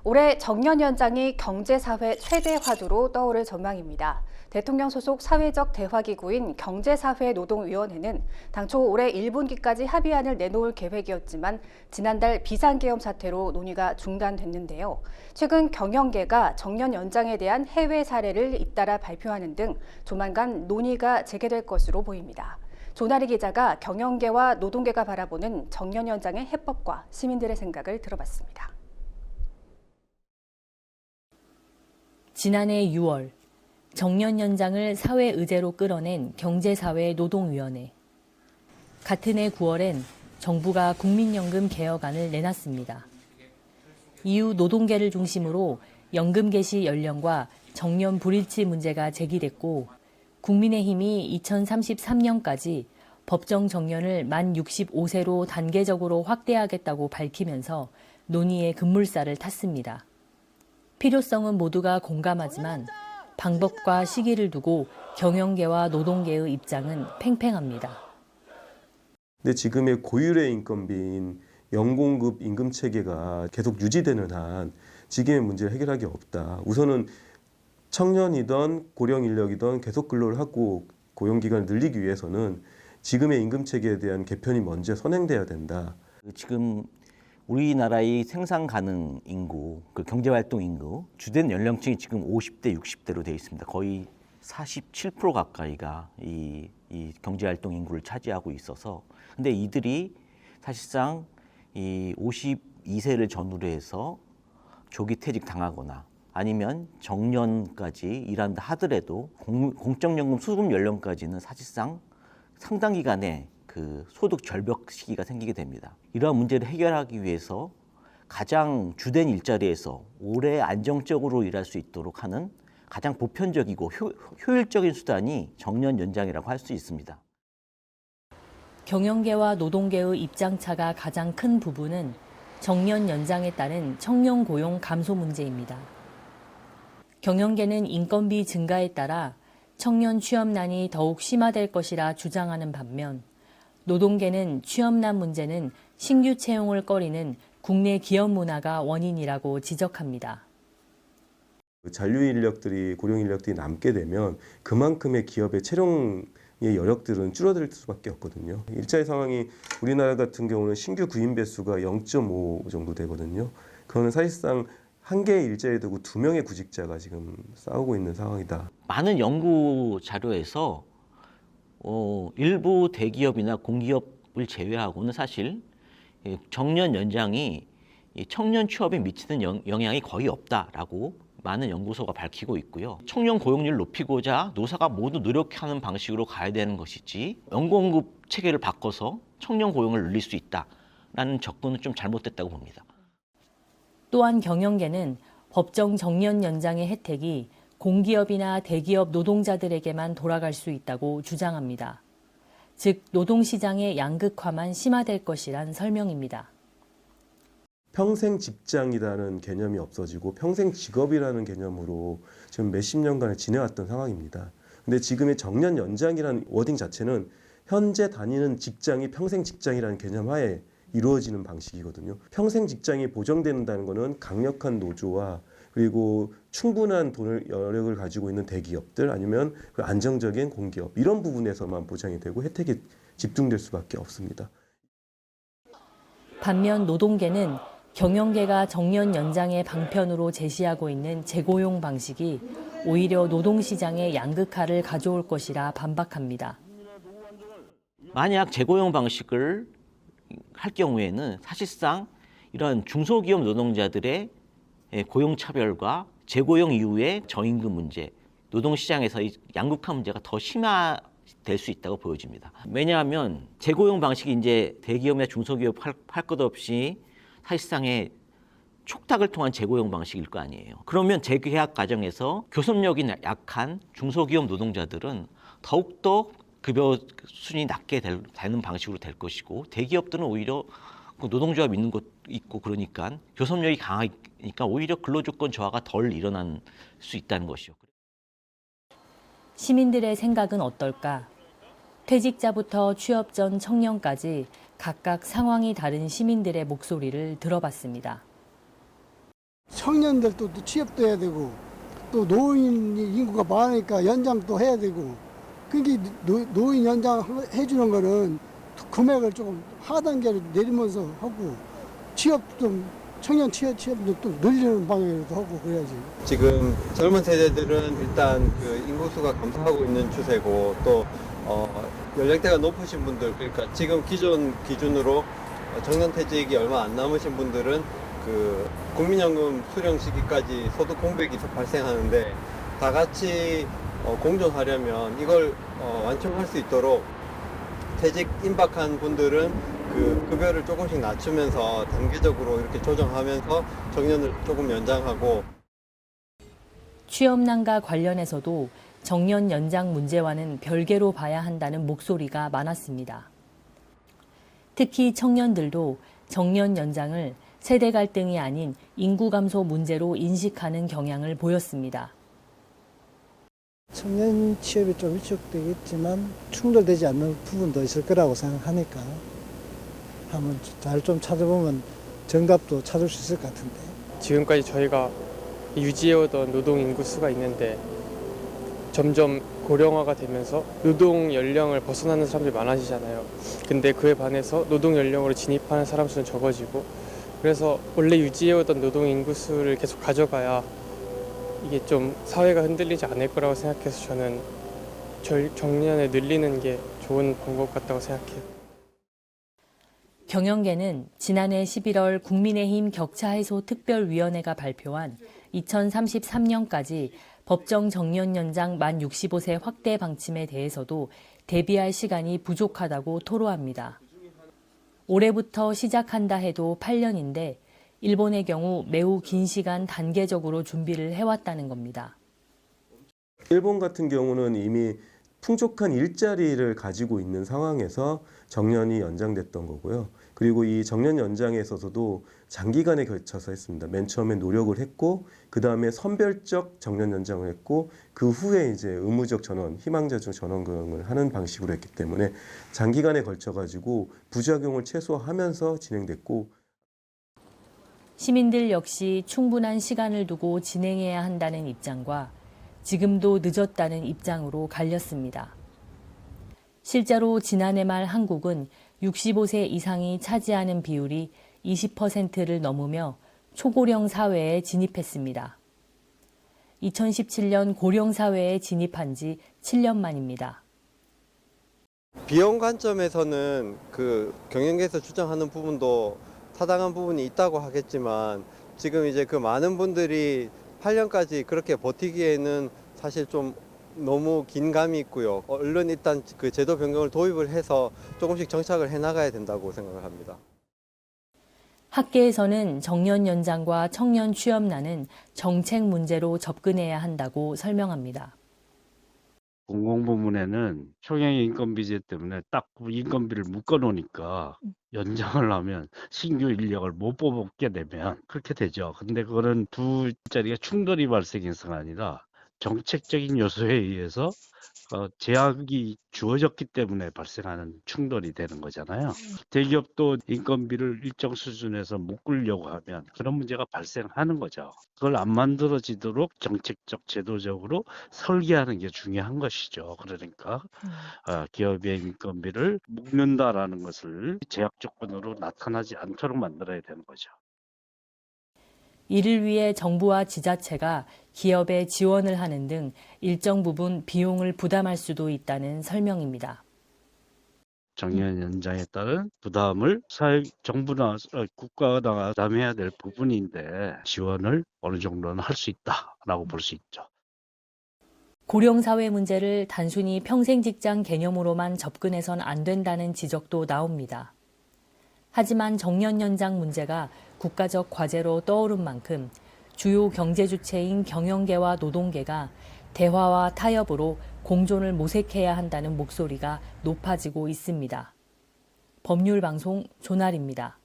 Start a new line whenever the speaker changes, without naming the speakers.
올해 정년 연장이 경제사회 최대 화두로 떠오를 전망입니다. 대통령 소속 사회적 대화기구인 경제사회노동위원회는 당초 올해 1분기까지 합의안을 내놓을 계획이었지만 지난달 비상계엄 사태로 논의가 중단됐는데요. 최근 경영계가 정년 연장에 대한 해외 사례를 잇따라 발표하는 등 조만간 논의가 재개될 것으로 보입니다. 조나리 기자가 경영계와 노동계가 바라보는 정년 연장의 해법과 시민들의 생각을 들어봤습니다.
지난해 6월 정년 연장을 사회 의제로 끌어낸 경제사회노동위원회. 같은 해 9월엔 정부가 국민연금 개혁안을 내놨습니다. 이후 노동계를 중심으로 연금 개시 연령과 정년 불일치 문제가 제기됐고 국민의힘이 2033년까지 법정 정년을 만 65세로 단계적으로 확대하겠다고 밝히면서 논의의 급물살을 탔습니다. 필요성은 모두가 공감하지만 방법과 시기를 두고 경영계와 노동계의 입장은 팽팽합니다.
근데 지금의 고율의 인건비인 연공급 임금 체계가 계속 유지되는 한 지금의 문제를 해결하기 없다. 우선은 청년이든 고령 인력이든 계속 근로를 하고 고용기간을 늘리기 위해서는 지금의 임금 체계에 대한 개편이 먼저 선행돼야 된다.
지금 우리나라의 생산 가능 인구, 그 경제활동 인구, 주된 연령층이 지금 50대, 60대로 되어 있습니다. 거의 47% 가까이가 이 경제활동 인구를 차지하고 있어서, 근데 이들이 사실상 이 52세를 전후로 해서 조기 퇴직 당하거나 아니면 정년까지 일한다 하더라도 공적연금 수급 연령까지는 사실상 상당 기간에 그 소득 절벽 시기가 생기게 됩니다. 이러한 문제를 해결하기 위해서 가장 주된 일자리에서 오래 안정적으로 일할 수 있도록 하는 가장 보편적이고 효율적인 수단이 정년 연장이라고 할 수 있습니다.
경영계와 노동계의 입장차가 가장 큰 부분은 정년 연장에 따른 청년 고용 감소 문제입니다. 경영계는 인건비 증가에 따라 청년 취업난이 더욱 심화될 것이라 주장하는 반면 노동계는 취업난 문제는 신규 채용을 꺼리는 국내 기업 문화가 원인이라고 지적합니다.
잔류 인력들이 고령 인력들이 남게 되면 그만큼의 기업의 채용의 여력들은 줄어들 수밖에 없거든요. 일자리 상황이 우리나라 같은 경우는 신규 구인 배수가 0.5 정도 되거든요. 그거는 사실상 한 개의 일자리에 두고 2명의 구직자가 지금 싸우고 있는 상황이다.
많은 연구 자료에서 일부 대기업이나 공기업을 제외하고는 사실 정년 연장이 청년 취업에 미치는 영향이 거의 없다라고 많은 연구소가 밝히고 있고요. 청년 고용률을 높이고자 노사가 모두 노력하는 방식으로 가야 되는 것이지 연공급 체계를 바꿔서 청년 고용을 늘릴 수 있다라는 접근은 좀 잘못됐다고 봅니다.
또한 경영계는 법정 정년 연장의 혜택이 공기업이나 대기업 노동자들에게만 돌아갈 수 있다고 주장합니다. 즉 노동시장의 양극화만 심화될 것이란 설명입니다.
평생 직장이라는 개념이 없어지고 평생 직업이라는 개념으로 지금 몇십 년간을 지내왔던 상황입니다. 근데 지금의 정년 연장이라는 워딩 자체는 현재 다니는 직장이 평생 직장이라는 개념 하에 이루어지는 방식이거든요. 평생 직장이 보장된다는 것은 강력한 노조와 그리고 충분한 여력을 가지고 있는 대기업들 아니면 안정적인 공기업 이런 부분에서만 보장이 되고 혜택이 집중될 수밖에 없습니다.
반면 노동계는 경영계가 정년 연장의 방편으로 제시하고 있는 재고용 방식이 오히려 노동시장의 양극화를 가져올 것이라 반박합니다.
만약 재고용 방식을 할 경우에는 사실상 이런 중소기업 노동자들의 고용차별과 재고용 이후의 저임금 문제, 노동시장에서의 양극화 문제가 더 심화될 수 있다고 보여집니다. 왜냐하면 재고용 방식이 이제 대기업이나 중소기업 할 것 없이 사실상의 촉탁을 통한 재고용 방식일 거 아니에요. 그러면 재계약 과정에서 교섭력이 약한 중소기업 노동자들은 더욱더 급여 수준이 낮게 되는 방식으로 될 것이고 대기업들은 오히려 노동조합 있는 곳 있고 그러니까 교섭력이 강하니까 오히려 근로조건 저하가 덜 일어날 수 있다는 것이요.
시민들의 생각은 어떨까? 퇴직자부터 취업 전 청년까지 각각 상황이 다른 시민들의 목소리를 들어봤습니다.
청년들도 또 취업도 해야 되고 또 노인 인구가 많으니까 연장도 해야 되고 그게 노인 연장 해주는 거는 금액을 조금 하단계로 내리면서 하고 취업 좀 청년 취업도 또 늘리는 방향으로도 하고 그래야지.
지금 젊은 세대들은 일단 그 인구수가 감소하고 있는 추세고 또 연령대가 높으신 분들 그러니까 지금 기존 기준으로 정년퇴직이 얼마 안 남으신 분들은 그 국민연금 수령 시기까지 소득 공백이 발생하는데 다 같이 공존하려면 이걸 완충할 수 있도록 퇴직 임박한 분들은 그 급여를 조금씩 낮추면서 단계적으로 이렇게 조정하면서 정년을 조금 연장하고
취업난과 관련해서도 정년 연장 문제와는 별개로 봐야 한다는 목소리가 많았습니다. 특히 청년들도 정년 연장을 세대 갈등이 아닌 인구 감소 문제로 인식하는 경향을 보였습니다.
청년 취업이 좀 위축되겠지만 충돌되지 않는 부분도 있을 거라고 생각하니까 한번 잘 좀 찾아보면 정답도 찾을 수 있을 것 같은데.
지금까지 저희가 유지해오던 노동 인구수가 있는데 점점 고령화가 되면서 노동 연령을 벗어나는 사람들이 많아지잖아요. 근데 그에 반해서 노동 연령으로 진입하는 사람 수는 적어지고 그래서 원래 유지해오던 노동 인구수를 계속 가져가야 이게 좀 사회가 흔들리지 않을 거라고 생각해서 저는 정년을 늘리는 게 좋은 방법 같다고 생각해요.
경영계는 지난해 11월 국민의힘 격차해소 특별위원회가 발표한 2033년까지 법정 정년 연장 만 65세 확대 방침에 대해서도 대비할 시간이 부족하다고 토로합니다. 올해부터 시작한다 해도 8년인데 일본의 경우 매우 긴 시간 단계적으로 준비를 해왔다는 겁니다.
일본 같은 경우는 이미 풍족한 일자리를 가지고 있는 상황에서 정년이 연장됐던 거고요. 그리고 이 정년 연장에 있어서도 장기간에 걸쳐서 했습니다. 맨 처음에 노력을 했고 그 다음에 선별적 정년 연장을 했고 그 후에 이제 의무적 전원, 희망자중 전원을 하는 방식으로 했기 때문에 장기간에 걸쳐가지고 부작용을 최소화하면서 진행됐고
시민들 역시 충분한 시간을 두고 진행해야 한다는 입장과 지금도 늦었다는 입장으로 갈렸습니다. 실제로 지난해 말 한국은 65세 이상이 차지하는 비율이 20%를 넘으며 초고령 사회에 진입했습니다. 2017년 고령 사회에 진입한 지 7년 만입니다.
비용 관점에서는 그 경영계에서 주장하는 부분도 타당한 부분이 있다고 하겠지만 지금 이제 그 많은 분들이 8년까지 그렇게 버티기에는 사실 좀 너무 긴 감이 있고요. 얼른 일단 그 제도 변경을 도입을 해서 조금씩 정착을 해나가야 된다고 생각을 합니다.
학계에서는 정년 연장과 청년 취업난은 정책 문제로 접근해야 한다고 설명합니다.
공공부문에는 총액 인건비제 때문에 딱 인건비를 묶어놓으니까 연장을 하면 신규 인력을 못 뽑게 되면 그렇게 되죠. 근데 그거는 두 자리가 충돌이 발생해서가 아니라 정책적인 요소에 의해서 제약이 주어졌기 때문에 발생하는 충돌이 되는 거잖아요. 대기업도 인건비를 일정 수준에서 묶으려고 하면 그런 문제가 발생하는 거죠. 그걸 안 만들어지도록 정책적, 제도적으로 설계하는 게 중요한 것이죠. 그러니까 기업의 인건비를 묶는다라는 것을 제약 조건으로 나타나지 않도록 만들어야 되는 거죠.
이를 위해 정부와 지자체가 기업에 지원을 하는 등 일정 부분 비용을 부담할 수도 있다는 설명입니다.
정년 연장에 따른 부담을 정부나 국가가 부담해야 될 부분인데 지원을 어느 정도는 할 수 있다라고 볼 수 있죠.
고령사회 문제를 단순히 평생직장 개념으로만 접근해선 안 된다는 지적도 나옵니다. 하지만 정년 연장 문제가 국가적 과제로 떠오른 만큼 주요 경제 주체인 경영계와 노동계가 대화와 타협으로 공존을 모색해야 한다는 목소리가 높아지고 있습니다. 법률방송 조날입니다.